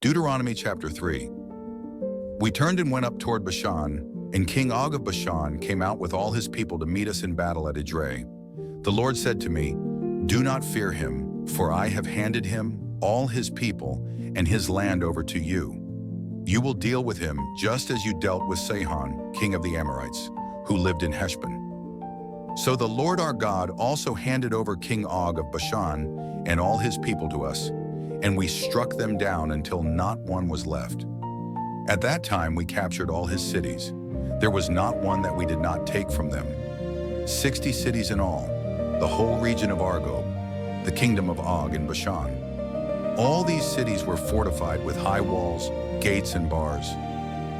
Deuteronomy chapter 3. We turned and went up toward Bashan, and King Og of Bashan came out with all his people to meet us in battle at Edrei. The Lord said to me, "Do not fear him, for I have handed him, all his people, and his land over to you. You will deal with him just as you dealt with Sihon, king of the Amorites, who lived in Heshbon." So the Lord our God also handed over King Og of Bashan and all his people to us, and we struck them down until not one was left. At that time we captured all his cities. There was not one that we did not take from them. 60 cities in all, the whole region of Argob, the kingdom of Og in Bashan. All these cities were fortified with high walls, gates, and bars,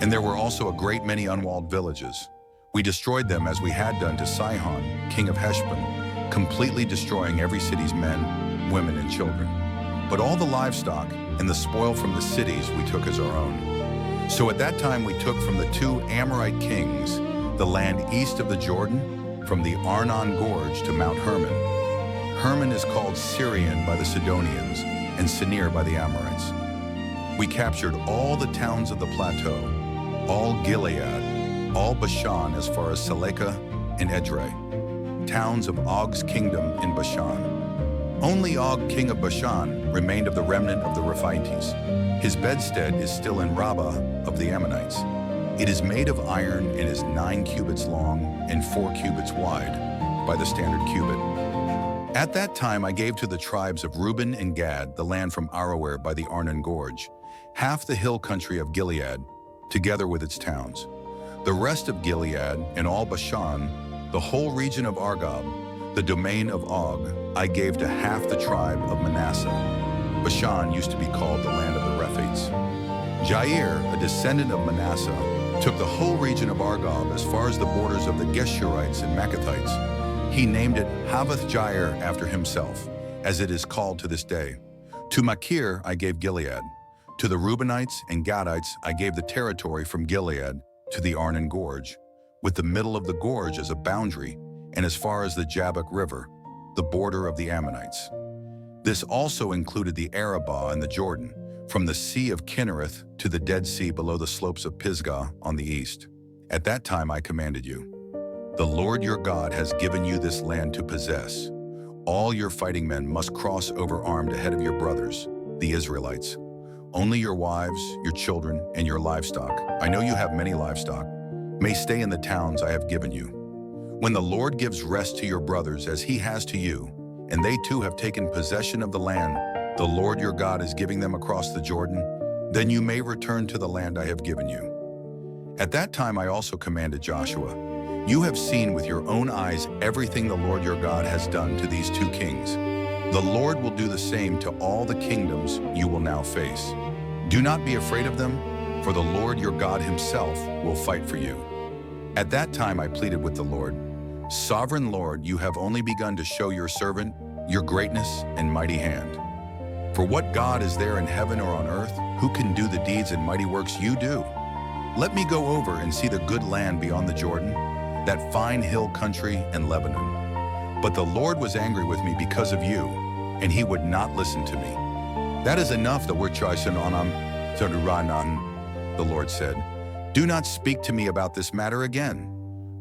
and there were also a great many unwalled villages. We destroyed them as we had done to Sihon, king of Heshbon, completely destroying every city's men, women, and children. But all the livestock and the spoil from the cities we took as our own. So at that time we took from the 2 Amorite kings the land east of the Jordan, from the Arnon Gorge to Mount Hermon. Hermon is called Syrian by the Sidonians and Senir by the Amorites. We captured all the towns of the plateau, all Gilead, all Bashan as far as Salekah and Edrei, towns of Og's kingdom in Bashan. Only Og, king of Bashan, remained of the remnant of the Rephaites. His bedstead is still in Rabbah of the Ammonites. It is made of iron and is 9 cubits long and 4 cubits wide by the standard cubit. At that time I gave to the tribes of Reuben and Gad the land from Aroer by the Arnon Gorge, half the hill country of Gilead, together with its towns. The rest of Gilead and all Bashan, the whole region of Argob, the domain of Og, I gave to half the tribe of Manasseh. Bashan used to be called the land of the Rephaites. Jair, a descendant of Manasseh, took the whole region of Argob as far as the borders of the Geshurites and Maccathites. He named it Havoth Jair after himself, as it is called to this day. To Machir I gave Gilead. To the Reubenites and Gadites I gave the territory from Gilead to the Arnon Gorge, with the middle of the gorge as a boundary, and as far as the Jabbok River, the border of the Ammonites. This also included the Arabah and the Jordan, from the Sea of Kinnereth to the Dead Sea below the slopes of Pisgah on the east. At that time I commanded you, "The Lord your God has given you this land to possess. All your fighting men must cross over armed ahead of your brothers, the Israelites. Only your wives, your children, and your livestock, I know you have many livestock, may stay in the towns I have given you. When the Lord gives rest to your brothers as he has to you, and they too have taken possession of the land the Lord your God is giving them across the Jordan, then you may return to the land I have given you." At that time I also commanded Joshua, "You have seen with your own eyes everything the Lord your God has done to these 2 kings. The Lord will do the same to all the kingdoms you will now face. Do not be afraid of them, for the Lord your God himself will fight for you." At that time I pleaded with the Lord, "Sovereign Lord, you have only begun to show your servant your greatness and mighty hand. For what God is there in heaven or on earth who can do the deeds and mighty works you do? Let me go over and see the good land beyond the Jordan, that fine hill country and Lebanon." But the Lord was angry with me because of you, and he would not listen to me. "That is enough, the word the Lord said. "Do not speak to me about this matter again.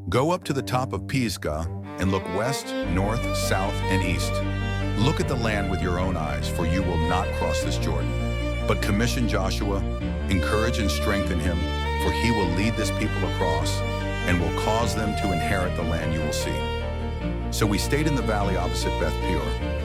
Go up to the top of Pisgah and look west, north, south, and east. Look at the land with your own eyes, for you will not cross this Jordan. But commission Joshua, encourage and strengthen him, for he will lead this people across and will cause them to inherit the land you will see." So we stayed in the valley opposite Beth Peor,